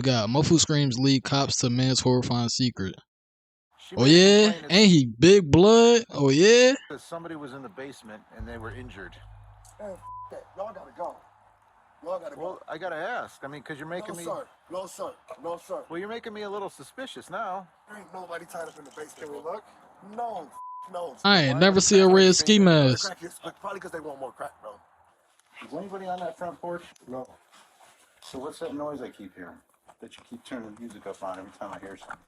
got muffled screams lead cops to man's horrifying secret. Oh yeah, ain't he big blood? Oh yeah. Somebody was in the basement and they were injured. Man, that. Y'all gotta go. Y'all gotta go. Well, I gotta ask. I mean, because you're making me. No, sir. No, sir. Well, you're making me a little suspicious now. There ain't nobody tied up in the basement. Can we look? No. I ain't never see a red ski mask. Probably because they want more crack, bro. Is anybody on that front porch? No. So what's that noise I keep hearing? That you keep turning the music up on every time I hear something?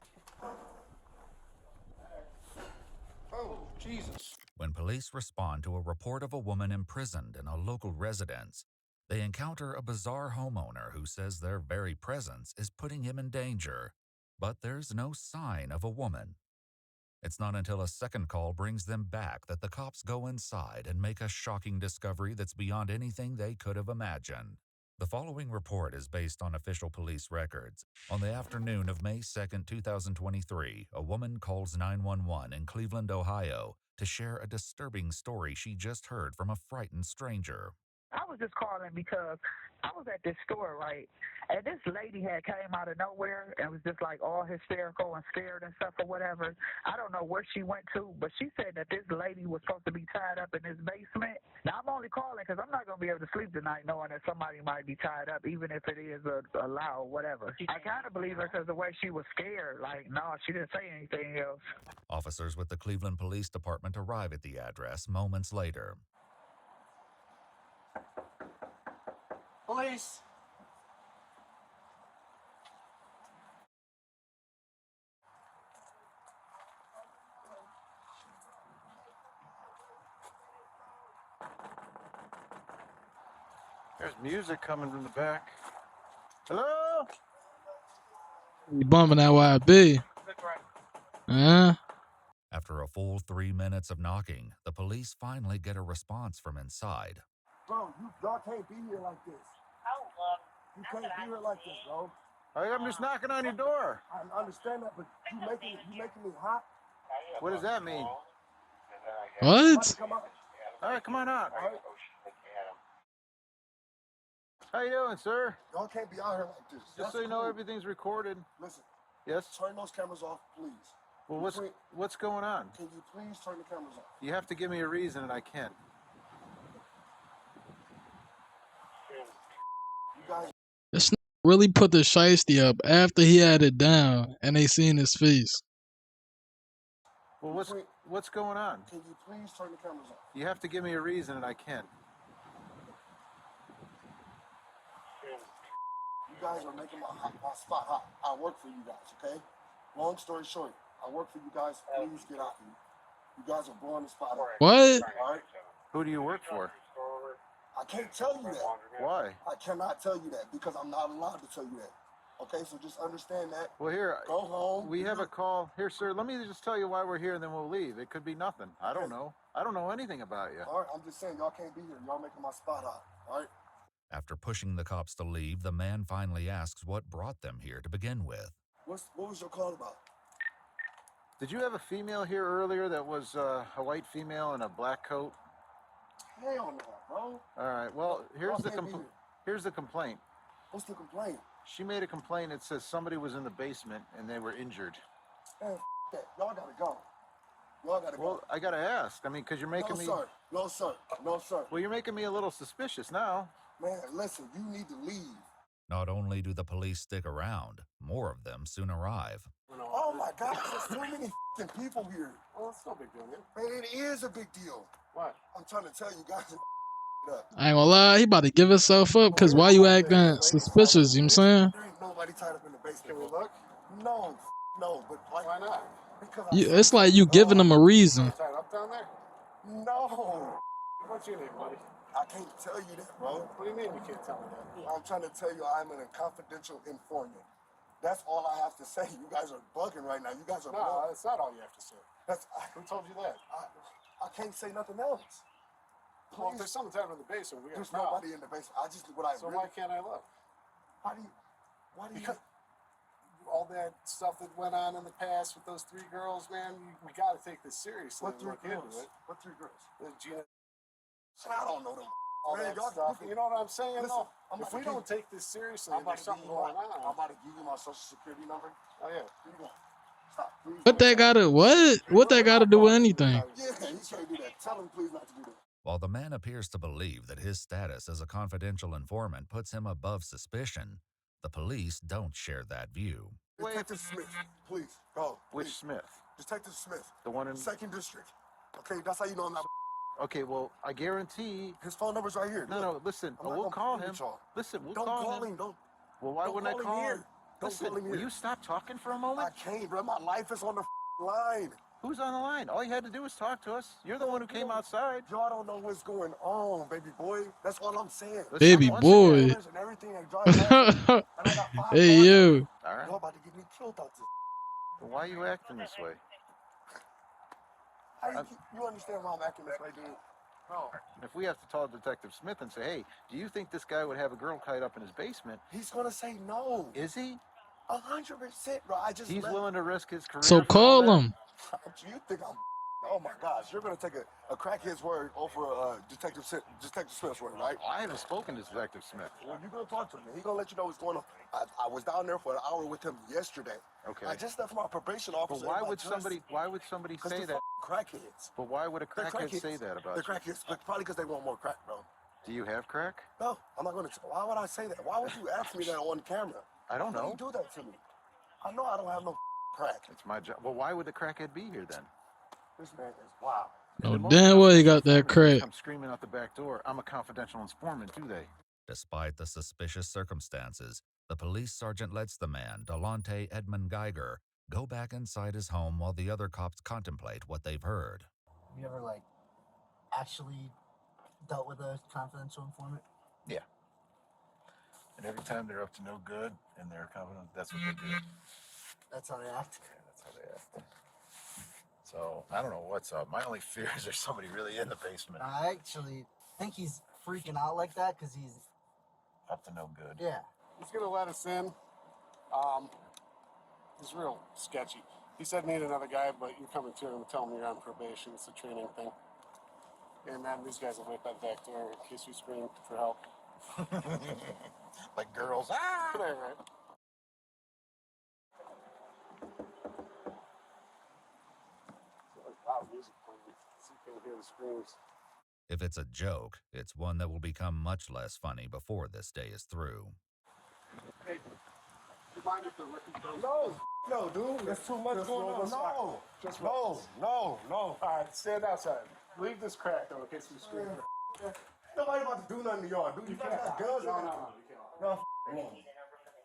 Oh, Jesus. When police respond to a report of a woman imprisoned in a local residence, they encounter a bizarre homeowner who says their very presence is putting him in danger, but there's no sign of a woman. It's not until a second call brings them back that the cops go inside and make a shocking discovery that's beyond anything they could have imagined. The following report is based on official police records. On the afternoon of May 2nd, 2023, a woman calls 911 in Cleveland, Ohio, to share a disturbing story she just heard from a frightened stranger. I was just calling because I was at this store, right, and this lady had came out of nowhere and was just like all hysterical and scared and stuff or whatever. I don't know where she went to, but she said that this lady was supposed to be tied up in this basement. Now, I'm only calling because I'm not going to be able to sleep tonight knowing that somebody might be tied up, even if it is a lie or whatever. I kind of believe her because the way she was scared, like, no, she didn't say anything else. Officers with the Cleveland Police Department arrive at the address moments later. Police. There's music coming from the back. Hello? You bumping that YB? After a full 3 minutes of knocking, the police finally get a response from inside. Bro, y'all can't be here like this. You can't be here like this, bro. I'm just knocking on your door. I understand that, but you making me hot. What does that mean? What? All right, come on out. All right. How you doing, sir? Y'all can't be out here like this. Just so you know, everything's recorded. Listen. Yes? Turn those cameras off, please. Well, what's going on? Can you please turn the cameras off? You have to give me a reason, and I can't. You guys. This really put the shiesty up after he had it down and they seen his face. Well, what's going on? Can you please turn the cameras off? You have to give me a reason, and I can't. You guys are making my spot hot. I work for you guys, okay? Long story short, I work for you guys. Please get out here. You guys are blowing the spot up. What? All right? Who do you work for? I can't tell you that. Why? I cannot tell you that because I'm not allowed to tell you that. Okay, so just understand that. Well, here, go home. We have a call. Here, sir, let me just tell you why we're here and then we'll leave. It could be nothing. I don't know. I don't know anything about you. All right, I'm just saying, y'all can't be here. Y'all making my spot hot. All right? After pushing the cops to leave, the man finally asks what brought them here to begin with. What was your call about? Did you have a female here earlier that was a white female in a black coat? Hell no, bro. All right, well, here's the complaint. What's the complaint? She made a complaint. It says somebody was in the basement and they were injured. Man, that. Y'all gotta go. Y'all gotta go. Well, I gotta ask. I mean, because you're making me... No, sir. No, sir. Well, you're making me a little suspicious now. Man, listen, you need to leave. Not only do the police stick around, more of them soon arrive. Oh my gosh, there's too many people here. Well, it's no big deal, man. Man, it is a big deal. What? I'm trying to tell you guys up. I ain't gonna lie, he about to give himself up because why you acting suspicious, you know what I'm saying? There ain't nobody tied up in the basement. Can we look? No, but like, why not? Because It's like you giving him a reason. Tied up down there? No. What's your name, buddy? I can't tell you that, bro. What do you mean you can't tell me that? I'm trying to tell you I'm a confidential informant. That's all I have to say. You guys are bugging right now. You guys are No, that's not all you have to say. Who told you that? I can't say nothing else. Please. Well, if there's someone down in the basement, we got There's nobody in the basement. Why can't I look? Why do you? Because all that stuff that went on in the past with those three girls, man, we got to take this seriously. What three girls? What three girls? Gina. I don't know them all Man, that y'all- stuff. You know what I'm saying? Listen, though? I'm If about we to don't give- take this seriously, I'm and about there's to give something you my, going on. I'm about to give you my social security number. Oh yeah. Here you go. Stop, please. What that gotta what that gotta do with anything? Yeah, you can't do that. Tell him please not to do that. While the man appears to believe that his status as a confidential informant puts him above suspicion, the police don't share that view. Detective Smith, please, go. Which Please. Smith? Detective Smith. The one in. Second district. Okay, that's how you know I'm not. Okay, well, I guarantee. His phone number's right here. No, Look, no, listen. I'm not We'll gonna call play him. with y'all. Listen, we'll Don't call him. Don't. Well, why don't wouldn't I call him call here. him? Don't Listen, call him will here. you stop talking for a I moment? can't, bro. My life is on the line. Who's on the line? All you had to do was talk to us. You're the one who came outside. Y'all don't know what's going on, baby boy. That's all I'm saying. Listen, Baby once boy. again- And everything I drive past, and I got 5 Hey cars. you. All right. Y'all about to get me killed out this. Well, why are you acting this way? You understand why I'm acting this way, dude? No. If we have to call Detective Smith and say, hey, do you think this guy would have a girl tied up in his basement? He's gonna say no. Is he? 100%, bro. I just He's willing to risk his career. So for all call that? him. You think I'm? Oh my gosh, you're gonna take a crackhead's word over Detective Smith's word, right? I haven't spoken to Detective Smith. Well, you're gonna talk to him. He's gonna let you know what's going on. I was down there for an hour with him yesterday. Okay. I just left my probation officer. But why would somebody say that? Crackheads. But why would a They're crackhead crackheads. say that about They're you? crackheads, but probably because they want more crack, bro. Do you have crack? No, I'm not gonna. Why would I say that? Why would you ask me that on camera? I don't Why know. you do that to me? I know I don't have no crack. It's my job. Well, why would the crackhead be here then? This man is wild. No And the damn most well he got that confidential informant crack. come screaming out the back door. I'm a confidential informant, do they? Despite the suspicious circumstances, the police sergeant lets the man, Delonte Edmund Geiger, go back inside his home while the other cops contemplate what they've heard. Have you ever, actually dealt with a confidential informant? Yeah. And every time they're up to no good and they're confident, that's what they do. That's how they act? Yeah, that's how they act. So, I don't know what's up. My only fear is there's somebody really in the basement. I actually think he's freaking out like that because he's, Up to no good. yeah. He's gonna let us in. He's real sketchy. He said need another guy, but you're coming to him and tell him you're on probation. It's a training thing. And then these guys will wait by the back door in case we scream for help. Like girls. Ah! Right, right. Loud music playing, so you can hear the screams. If it's a joke, it's one that will become much less funny before this day is through. Hey, do you mind if the record goes? No, dude, there's too much going on. No, Just no. All right, stand outside. Leave this crack though in case we scream. Nobody about to do nothing to y'all, dude. You guys got guns. No, you can't. No,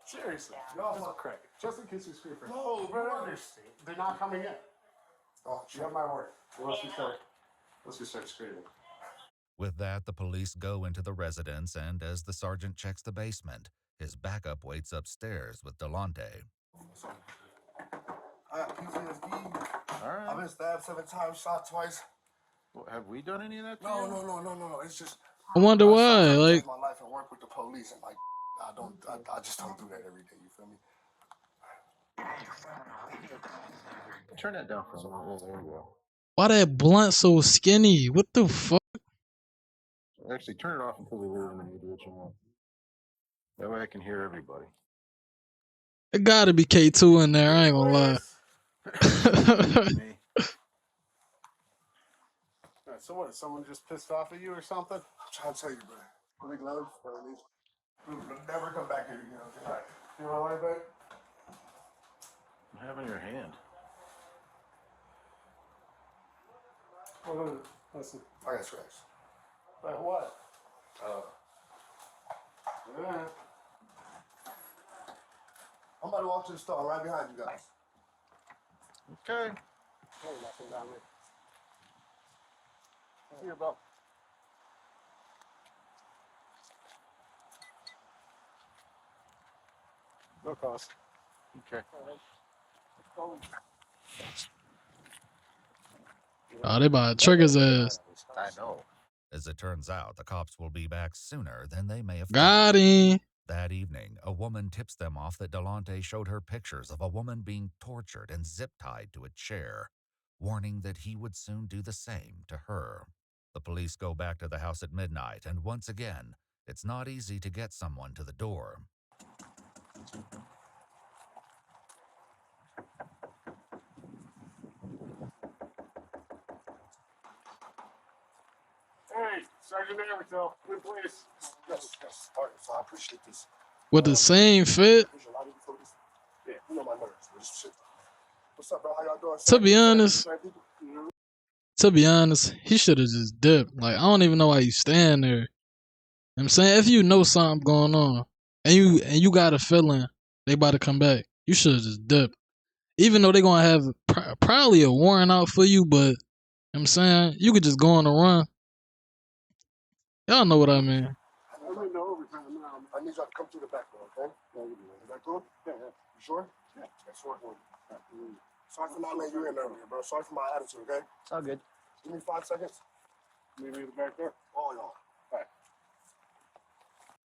Seriously, No, just crack. Just in case we scream for no, You bro. understand? They're not coming in. Oh, You have my word. Unless we start screaming. With that, the police go into the residence, and as the sergeant checks the basement, his backup waits upstairs with Delonte. I got PTSD. All right. I've been stabbed 7 times, shot twice. Well, have we done any of that to No, you? no. It's just. I wonder why. I Like, change my life and work with the police, and I just don't do that every day. You feel me? Turn that down for a moment. There we go. why that blunt so skinny? What the fuck? Actually, turn it off until we leave and then you do what you want. That way I can hear everybody. It gotta be K2 in there, I ain't gonna lie. Me. All right, so what? Is someone just pissed off at you or something? I'm trying to tell you, bro. Big love for these. We'll never come back here again. Okay? All right. You want to lie back? I have in your hand. Hold on. Listen. I got scratches. Like what? Yeah. I'm about to walk to the store right behind you guys. Okay. Hey, nothing down there. See your belt. No cost. Okay. Oh, they about to trick his ass. I know. As it turns out, the cops will be back sooner than they may have Got thought. him. That evening, a woman tips them off that Delonte showed her pictures of a woman being tortured and zip-tied to a chair, warning that he would soon do the same to her. The police go back to the house at midnight, and once again, it's not easy to get someone to the door. Hey, Sergeant Everton, good place. Yes, yes. All right, so I appreciate this. With the same fit. Yeah, you know my nerves. But this shit. What's up, bro? How y'all doing? To be honest, he should have just dipped. Like, I don't even know why you stand there. You know what I'm saying, if you know something going on and you got a feeling they about to come back, you should have just dipped. Even though they gonna have probably a warrant out for you, but you know what I'm saying, you could just go on a run. Y'all know what I mean. I need y'all to come through the back door, okay? Is that cool? Yeah. You sure? Yeah. That's what we're doing. Sorry for not letting you in earlier, bro. Sorry for my attitude, okay? It's all good. Give me 5 seconds. Maybe the back door. All y'all.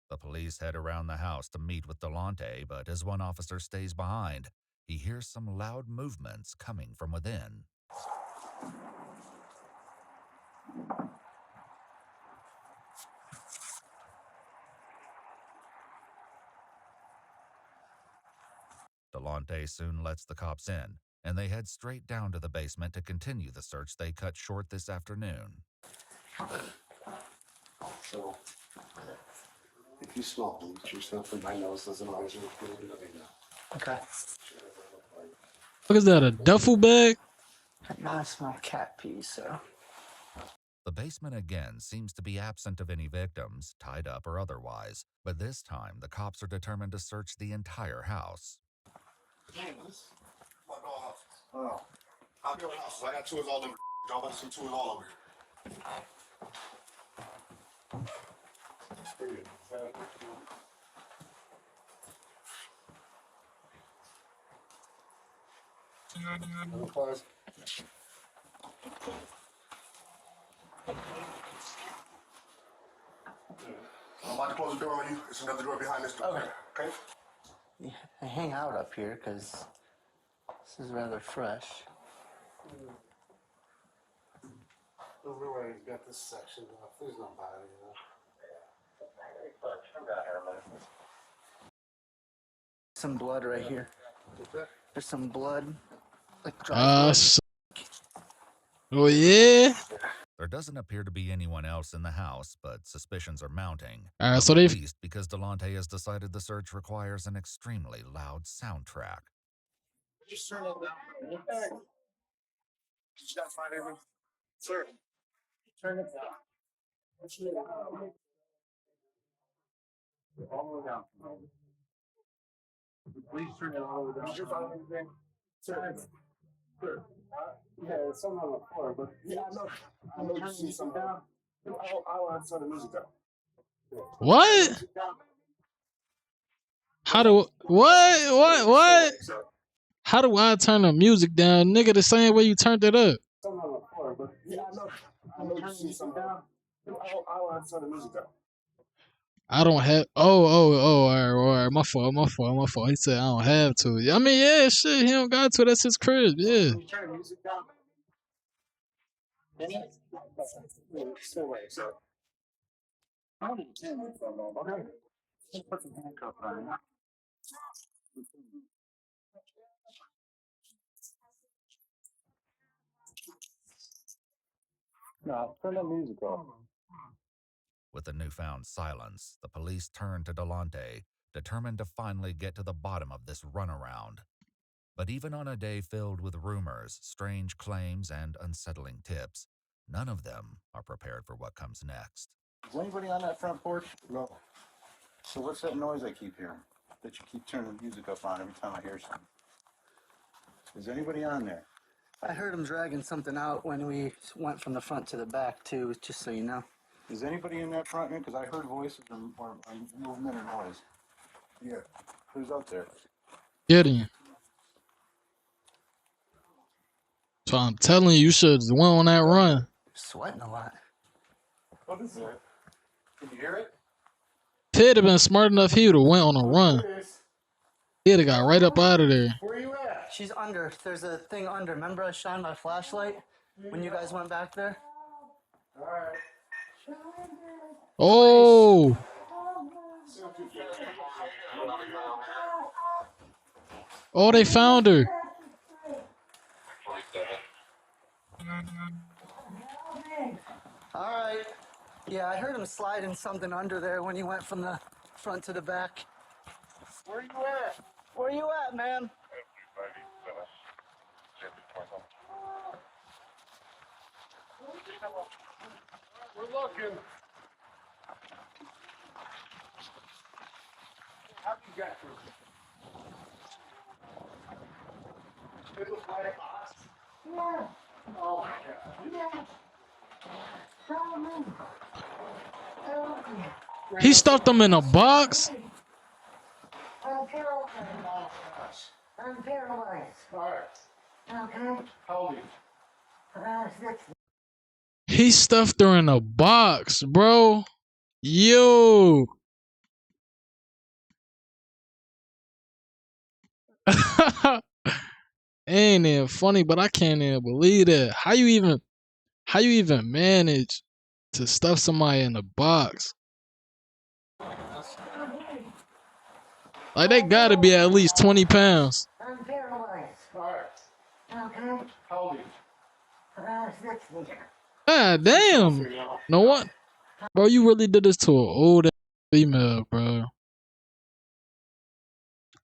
The police head around the house to meet with Delonte, but as one officer stays behind, he hears some loud movements coming from within. Delonte soon lets the cops in, and they head straight down to the basement to continue the search they cut short this afternoon. So, if you smell bleach or something, my nose doesn't always look good. Okay. What is that, a duffel bag? Now I smell cat pee, so. The basement again seems to be absent of any victims, tied up or otherwise, but this time the cops are determined to search the entire house. Damn, this my dollhouse. Oh. I'll be on the house. I got tours all over. Y'all want some tours all over here. I'm about to close the door on you. There's another door behind this door. Okay? Yeah, I hang out up here because this is rather fresh. Everywhere he's got this section off. There's nobody, you know. Some blood right here. There's some blood. Like Oh yeah. There doesn't appear to be anyone else in the house, but suspicions are mounting. Alright, so at least because Delonte has decided the search requires an extremely loud soundtrack. Just turn it down. Did you guys find anything? Sir. Turn it down. All the way down. Please turn it all the way down. Did you find anything? Sir. Sure. Yeah, it's something on the floor, but yeah, I know you see something down. I want to turn the music down. What? How do what? How do I turn the music down, nigga? The same way you turned it up. Something on the floor, but yeah, I know you see something down. I want to turn the music down. I don't have. All right. My fault. He said I don't have to. I mean, yeah, shit. He don't got to. That's his crib. Yeah. Can you turn the music down? Still wait, so. I don't understand what's going on. Okay. Just put some handcuffs on. No, turn the music off. With the newfound silence, the police turn to Delonte, determined to finally get to the bottom of this runaround. But even on a day filled with rumors, strange claims, and unsettling tips, none of them are prepared for what comes next. Is anybody on that front porch? No. So what's that noise I keep hearing? That you keep turning the music up on every time I hear something? Is anybody on there? I heard him dragging something out when we went from the front to the back, too, just so you know. Is anybody in that front end? Because I heard voices or movement or noise. Yeah. Who's out there? Get him. So I'm telling you, you should have went on that run. Sweating a lot. What is that? Can you hear it? Ted have been smart enough, he would have went on a run. He'd have got right up out of there. Where are you at? She's under. There's a thing under. Remember I shined my flashlight when you guys went back there? Oh, oh, they found her. All right. Yeah, I heard him sliding something under there when he went from the front to the back. Where you at? Where you at, man? We're looking. How'd you get through? It was like a box. Yeah. Oh my God. Yeah. He stuffed them in a box. I'm paralyzed. I'm paralyzed. All right. Okay. How old are you? 60. He stuffed her in a box, bro. Yo. Ain't it funny, but I can't even believe that. How you even manage to stuff somebody in a box? Like they gotta be at least 20 pounds. I'm paralyzed. All right. Okay. How old are you? 60. God damn. No one. Bro, you really did this to an old female, bro.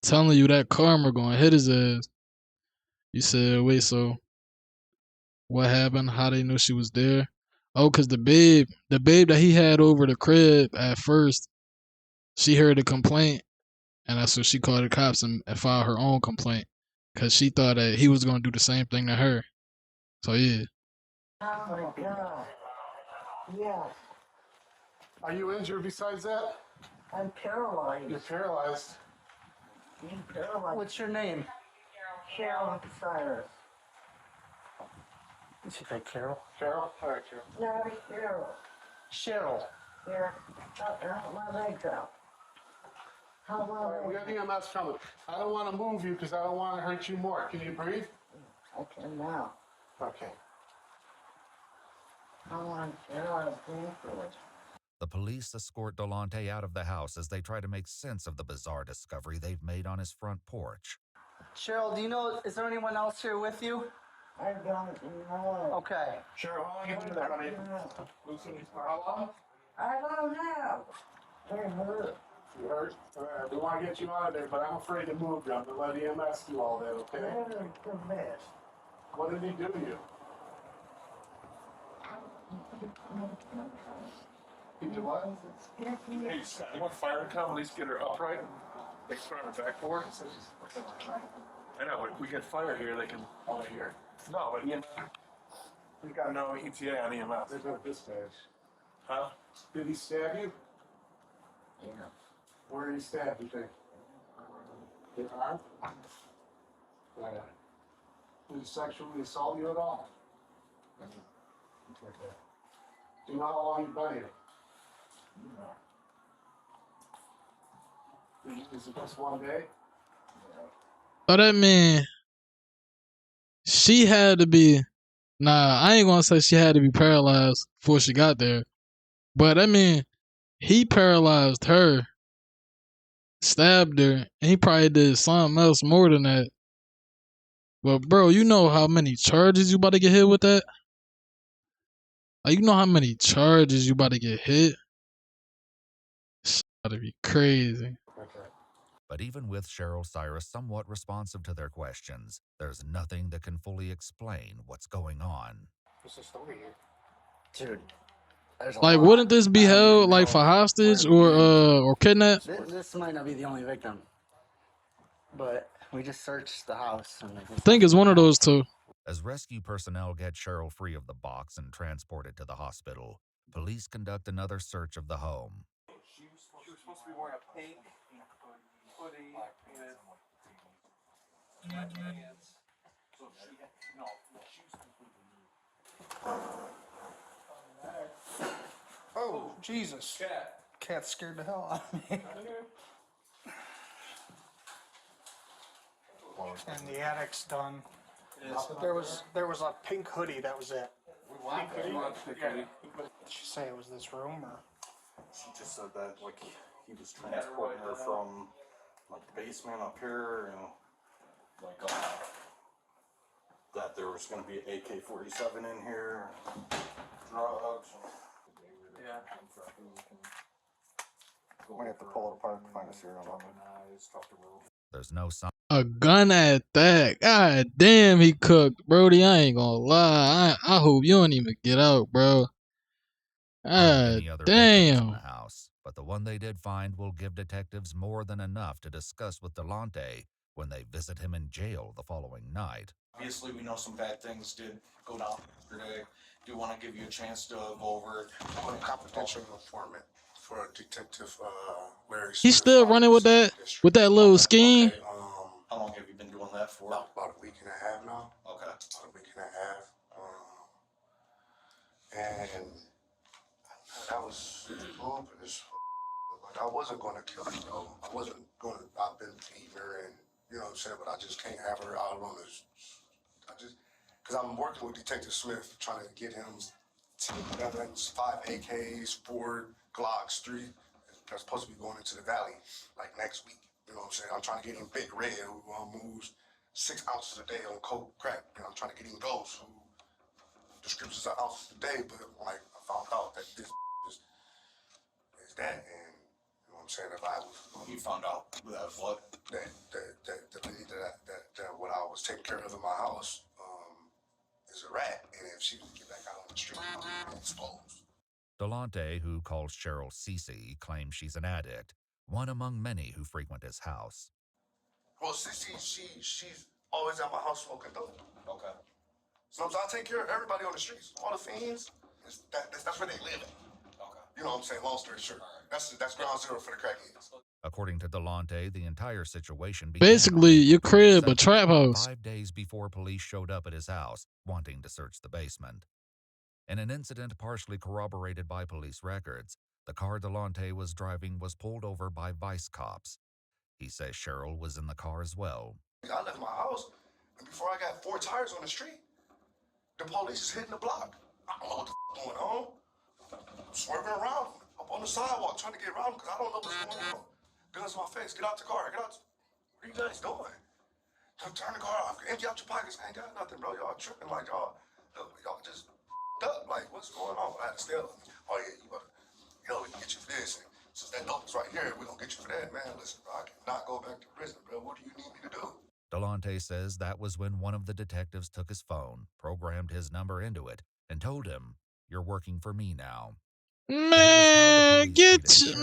Telling you that karma gonna hit his ass. You said, wait, so what happened? How they knew she was there? Oh, cause the babe that he had over the crib at first, she heard a complaint, and that's when she called the cops and filed her own complaint, cause she thought that he was gonna do the same thing to her. So yeah. Oh my God. Yes. Are you injured besides that? I'm paralyzed. You're paralyzed. I'm paralyzed. What's your name? Cheryl Cyrus. Did she say Carol? Carol? All right, Carol. No, Cheryl. Cheryl. Yeah. Help my legs out. Help All right, my we legs got EMS coming. I don't want to move you because I don't want to hurt you more. Can you breathe? I can now. Okay. I want to get out of painfully. The police escort Delonte out of the house as they try to make sense of the bizarre discovery they've made on his front porch. Cheryl, do you know, is there anyone else here with you? I don't know. Okay. Cheryl, how long have you been there, honey? How long? I don't know. It hurt. You hurt? All right, we want to get you out of there, but I'm afraid to move you. I'm going to let EMS do all that, okay? It hurt the best. What did he do to you? He did what? Hey, Scott, you want fire to come, at least get her upright and they can put on her backboard? I know, if we get fire here, they can, here. No, but EMS, we got no ETA on EMS. There's no dispatch. Huh? Did he stab you? Yeah. Where did he stab you, think? Your arm? Right. Did he sexually assault you at all? Do you know how long you've been here? Is it just one day? So that mean she had to be. Nah, I ain't gonna say she had to be paralyzed before she got there, but I mean, he paralyzed her, stabbed her, and he probably did something else more than that. But bro, you know how many charges you about to get hit with that? Like, you know how many charges you about to get hit? Shit about to be crazy. Okay. But even with Cheryl Cyrus somewhat responsive to their questions, there's nothing that can fully explain what's going on. What's the story here? Dude, there's a Like, lot. wouldn't this be I don't even held like know for hostage where we begin. or kidnap? This might not be the only victim, but we just searched the house and there's I think it's one of those two. As rescue personnel get Cheryl free of the box and transported to the hospital, police conduct another search of the home. She was supposed to be wearing a pink hoodie and so she had, no, she was completely Oh, Jesus. cat. Cat scared the hell out of me. And the attic's done. There was a pink hoodie, that was it. We want pink hoodie. Did she say it was this room or? She just said that like he was transporting her from like the basement up here, like that there was going to be an AK-47 in here, drugs. Yeah. Might have to pull it apart to find a serial number. There's no sign A gun at that. God damn, he cooked, Brody. I ain't gonna lie. I hope you don't even get out, bro. of God any other victims in the damn. house, but the one they did find will give detectives more than enough to discuss with Delonte when they visit him in jail the following night. Obviously, we know some bad things did go down yesterday. Do want to give you a chance to go over it. I'm a confidential informant for Detective Larry He's Smith still out in running the with Second that District. little scheme. Okay, How long have you been doing that for? about a week and a half now. Okay. About a week and a half. And that was cool, but like, I wasn't going to kill her, though. I wasn't going to, I've been beating her and, you know what I'm saying, but I just can't have her out on this. Because I'm working with Detective Smith, trying to get him 10 weapons, 5 AKs, 4 Glocks, 3. That's supposed to be going into the valley, like next week. You know what I'm saying? I'm trying to get him Big Red, who moves 6 ounces a day on coke crack. And I'm trying to get him Ghost, who descriptions are ounces a day, but like I found out that this is that, and you know what I'm saying. If I was, You found out that what? That the lady that what I was taking care of in my house is a rat, and if she was to get back out on the street, I'd be exposed. Delonte, who calls Cheryl Cece, claims she's an addict, one among many who frequent his house. Well, she's always at my house smoking dope. Okay. Sometimes I take care of everybody on the streets, all the fiends. That's where they live at. Okay. You know what I'm saying? Long story short, that's ground zero for the crackheads. According to Delonte, the entire situation began Basically, on April your crib, a 27th, trap house. 5 days before police showed up at his house, wanting to search the basement. In an incident partially corroborated by police records, the car Delonte was driving was pulled over by vice cops. He says Cheryl was in the car as well. I left my house, and before I got 4 tires on the street, the police is hitting the block. I don't know what the going on. I'm swerving around up on the sidewalk trying to get around because I don't know what's going on. Guns in my face. Get out the car. Get out. What are you guys doing? Turn the car off. Empty out your pockets. I ain't got nothing, bro. Y'all tripping like y'all just up. Like, what's going on? I had to stare. Oh, yeah, you better, we can get you for this. And since that dope is right here, we're going to get you for that. Man, listen, bro, I cannot go back to prison, bro. What do you need me to do? Delonte says that was when one of the detectives took his phone, programmed his number into it, and told him, "You're working for me now." Man, get your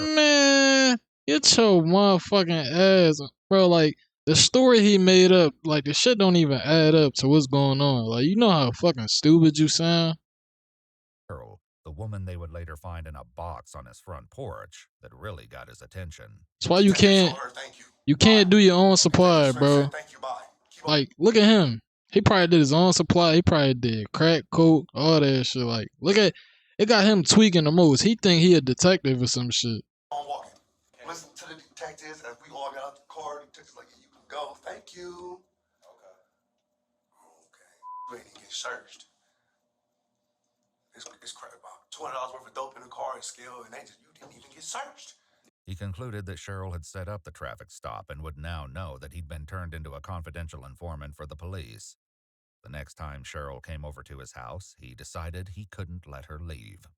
motherfucking ass, bro. Like the story he made up, like the shit don't even add up to what's going on. Like you know how fucking stupid you sound. Cheryl, the woman they would later find in a box on his front porch, that really got his attention. That's why you can't do your own supply, bro. Like look at him. He probably did his own supply. He probably did crack, coke, all that shit. Like look at it, got him tweaking the most. He think he a detective or some shit. I'm walking. Listen to the detectives as we all got out the car. The detectives like, you can go. Thank you. Okay. You ain't even get searched. It's crap about $200 worth of dope in the car and scale, and you didn't even get searched. He concluded that Cheryl had set up the traffic stop and would now know that he'd been turned into a confidential informant for the police. The next time Cheryl came over to his house, he decided he couldn't let her leave.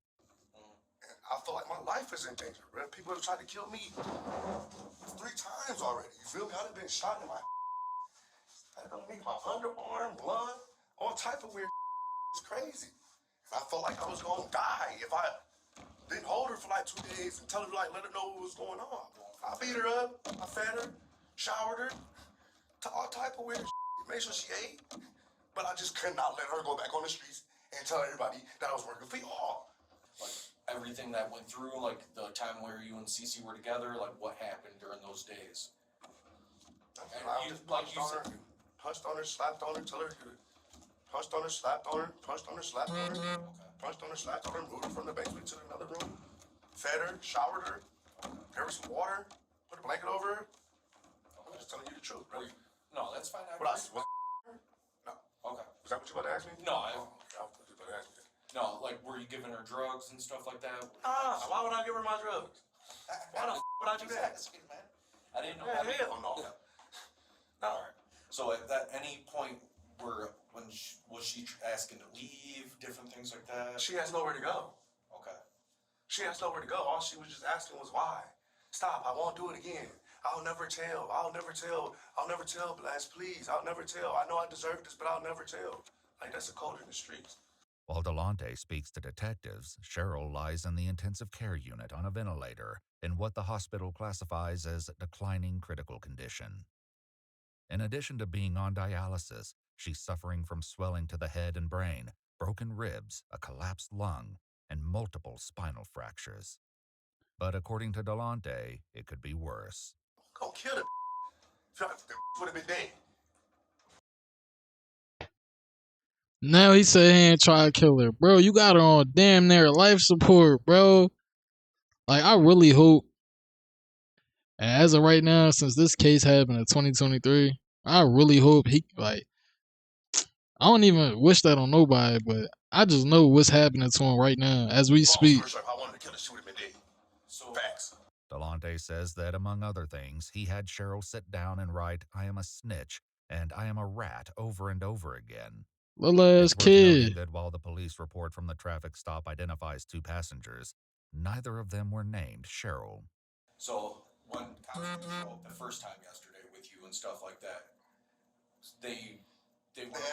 I feel like my life is in danger, bro. People have tried to kill me 3 times already. You feel me? I've been shot in my underarm, blood, all type of weird. It's crazy. I felt like I was gonna die if I didn't hold her for like 2 days and tell her, like, let her know what was going on. I beat her up, I fed her, showered her, all type of weird made sure she ate. But I just could not let her go back on the streets and tell everybody that I was working for y'all. Like everything that went through, like the time where you and Cece were together, like what happened during those days? I just punched on her, slapped on her, till her punched on her, slapped on her, punched on her, slapped on her, punched on her, slapped on her, moved her from the basement to another room, fed her, showered her, gave her some water, put a blanket over her. I'm just telling you the truth, bro. No, that's fine. No. Okay. Was that what you about to ask me? No, I was about to ask me. No, like, were you giving her drugs and stuff like that? Why would I give her my drugs? Why the f would I do that? I didn't know Yeah, that. hell no. No. So at that any point where when was she asking to leave, different things like that? She has nowhere to go. Okay. She has nowhere to go. All she was just asking was why. Stop, I won't do it again. I'll never tell. I'll never tell. I'll never tell, Blas, please. I'll never tell. I know I deserve this, but I'll never tell. Like, that's a code in the streets. While Delonte speaks to detectives, Cheryl lies in the intensive care unit on a ventilator in what the hospital classifies as declining critical condition. In addition to being on dialysis, she's suffering from swelling to the head and brain, broken ribs, a collapsed lung, and multiple spinal fractures. But according to Delonte, it could be worse. Go kill the would have been dead. Now he said he ain't try to kill her. Bro, you got her on damn near life support, bro. Like, I really hope, and as of right now, since this case happened in 2023, I really hope he, like, I don't even wish that on nobody, but I just know what's happening to him right now as we speak. If I wanted to kill her, she would have been dead. So Facts. Delonte says that, among other things, he had Cheryl sit down and write, "I am a snitch," and "I am a rat" over and over again. Little ass It's worth noting kid. that while the police report from the traffic stop identifies 2 passengers, neither of them were named Cheryl. So when cops showed up the first time yesterday with you and stuff like that, they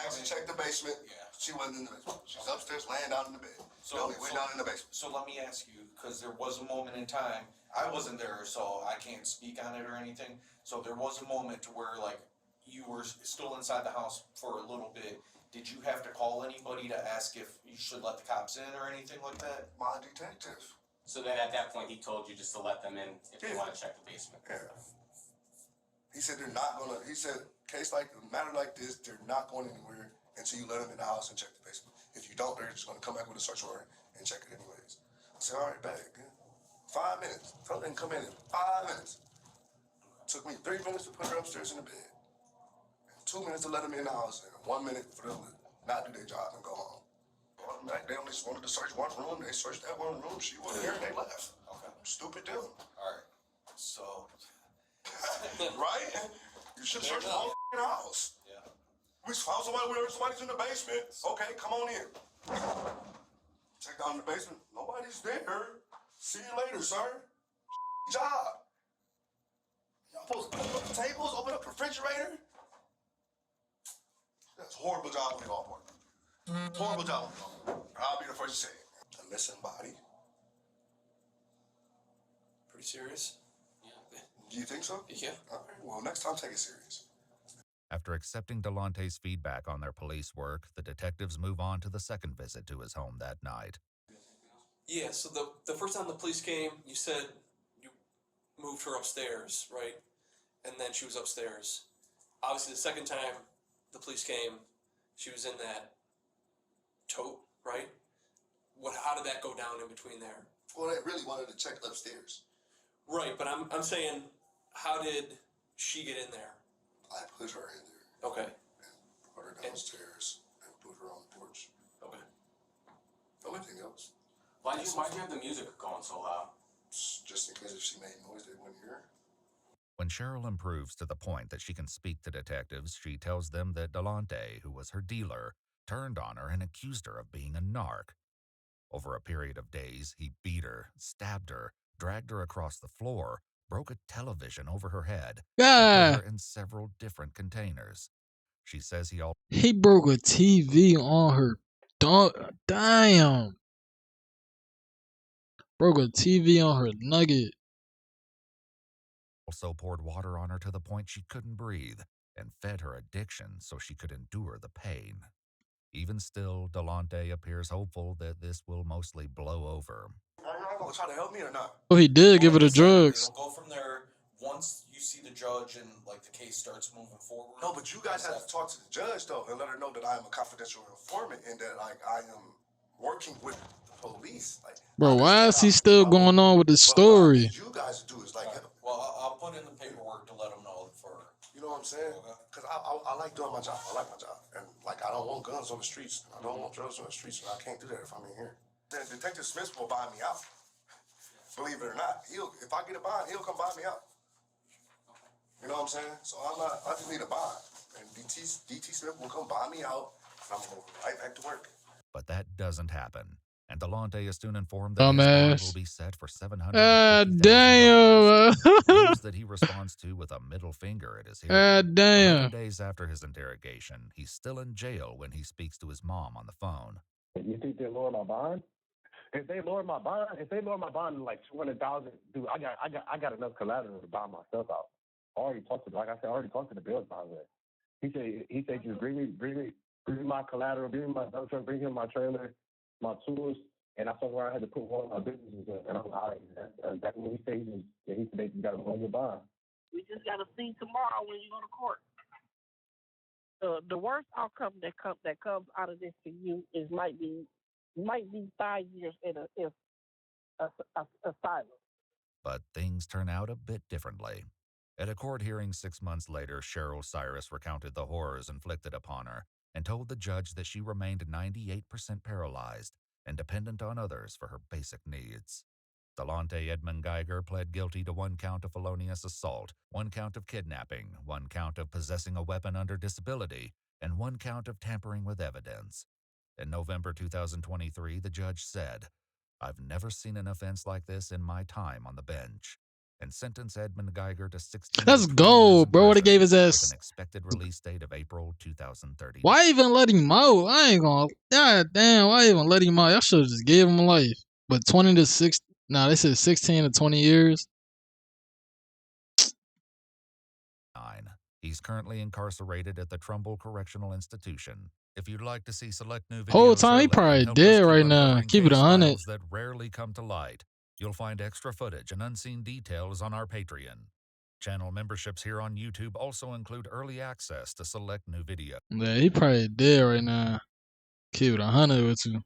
actually checked the basement. Yeah. She wasn't in the basement. She's upstairs laying down in the bed. So we went down in the basement. So let me ask you, because there was a moment in time, I wasn't there, so I can't speak on it or anything. So there was a moment to where, like, you were still inside the house for a little bit. Did you have to call anybody to ask if you should let the cops in or anything like that? My detective. So then at that point, he told you just to let them in if they want to check the basement. Yeah. He said they're not gonna. He said case like a matter like this, they're not going anywhere until you let them in the house and check the basement. If you don't, they're just gonna come back with a search warrant and check it anyways. I said, all right, back. Yeah. 5 minutes. Tell them to come in 5 minutes. Took me 3 minutes to put her upstairs in the bed. 2 minutes to let them in the house, and 1 minute for them to not do their job and go home. They only wanted to search one room. They searched that one room. She wasn't here, and they left. Okay. Stupid them. All right. So. Right? You should search the whole house. Yeah. We found somebody's in the basement. Okay, come on in. Check down in the basement. Nobody's there. See you later, sir. Job. Y'all supposed to open up the tables, open up the refrigerator? That's a horrible job on the golf part. Horrible job on the golf part. I'll be the first to say it. A missing body. Pretty serious? Yeah. Do you think so? Yeah. All right, well, next time, take it serious. After accepting Delonte's feedback on their police work, the detectives move on to the second visit to his home that night. Yeah, so the first time the police came, you said you moved her upstairs, right? And then she was upstairs. Obviously, the second time the police came, she was in that tote, right? How did that go down in between there? Well, they really wanted to check upstairs. Right, but I'm saying, how did she get in there? I put her in there. Okay. And brought her downstairs and put her on the porch. Okay. Nothing else. Why'd you have the music going so loud? Just in case if she made noise, they wouldn't hear. When Cheryl improves to the point that she can speak to detectives, she tells them that Delonte, who was her dealer, turned on her and accused her of being a narc. Over a period of days, he beat her, stabbed her, dragged her across the floor, broke a television over her head, and put her in several different containers. She says he broke a TV on her. Damn. Broke a TV on her nugget. Also poured water on her to the point she couldn't breathe and fed her addiction so she could endure the pain. Even still, Delonte appears hopeful that this will mostly blow over. Are you going to try to help me or not? Oh, he did give her the drugs. It'll go from there once you see the judge and, like, the case starts moving forward. No, but you guys have to talk to the judge, though, and let her know that I am a confidential informant and that, like, I am working with the police. Like, bro, why is he still going on with the story? What you guys do is, like... Well, I'll put in the paperwork to let him know for... You know know what I'm saying? Because I like doing my job. I like my job. And, like, I don't want guns on the streets. I don't want drugs on the streets. So I can't do that if I'm in here. Then Detective Smith will buy me out. Believe it or not. If I get a bond, he'll come buy me out. You know what I'm saying? So I just need a bond. And DT Smith will come buy me out. And I'm going to go right back to work. But that doesn't happen. And Delonte is soon informed that his bond will Dumbass. be set for $750,000. Damn. News that he responds to with a middle finger at his hearing. Damn. 11 days after his interrogation, he's still in jail when he speaks to his mom on the phone. You think they lower my bond? If they lower my bond to like 200,000, dude, I got enough collateral to buy myself out. I already talked to the bills about that. He said just bring me my collateral, bring me my dump truck, bring him my trailer, my tools, and I told where I had to put one of my businesses in, and I'm out. That's when he said they just got to lower your bond. We just got to see tomorrow when you go to court. The worst outcome that comes out of this for you is might be 5 years in asylum. But things turn out a bit differently. At a court hearing 6 months later, Cheryl Cyrus recounted the horrors inflicted upon her and told the judge that she remained 98% paralyzed and dependent on others for her basic needs. Delonte Edmund Geiger pled guilty to 1 count of felonious assault, 1 count of kidnapping, 1 count of possessing a weapon under disability, and 1 count of tampering with evidence. In November 2023, the judge said, "I've never seen an offense like this in my time on the bench," and sentenced Edmund Geiger to 16 Let's to 20 go, years in bro. They prison gave his with ass. an expected release date of April 2030. Why even let him out? I ain't gonna. God damn, why even let him out? Y'all should have just gave him life. But 20 to 6. Nah, they said 16 to 20 years. He's currently incarcerated at the Trumbull Correctional Institution. If you'd like to see select new videos Whole time he early and probably help us dead keep right now. uncovering Keep it case 100. files that rarely come to light, you'll find extra footage and unseen details on our Patreon. Channel memberships here on YouTube also include early access to select new videos. Yeah, he probably dead right now. Keep it 100 with you.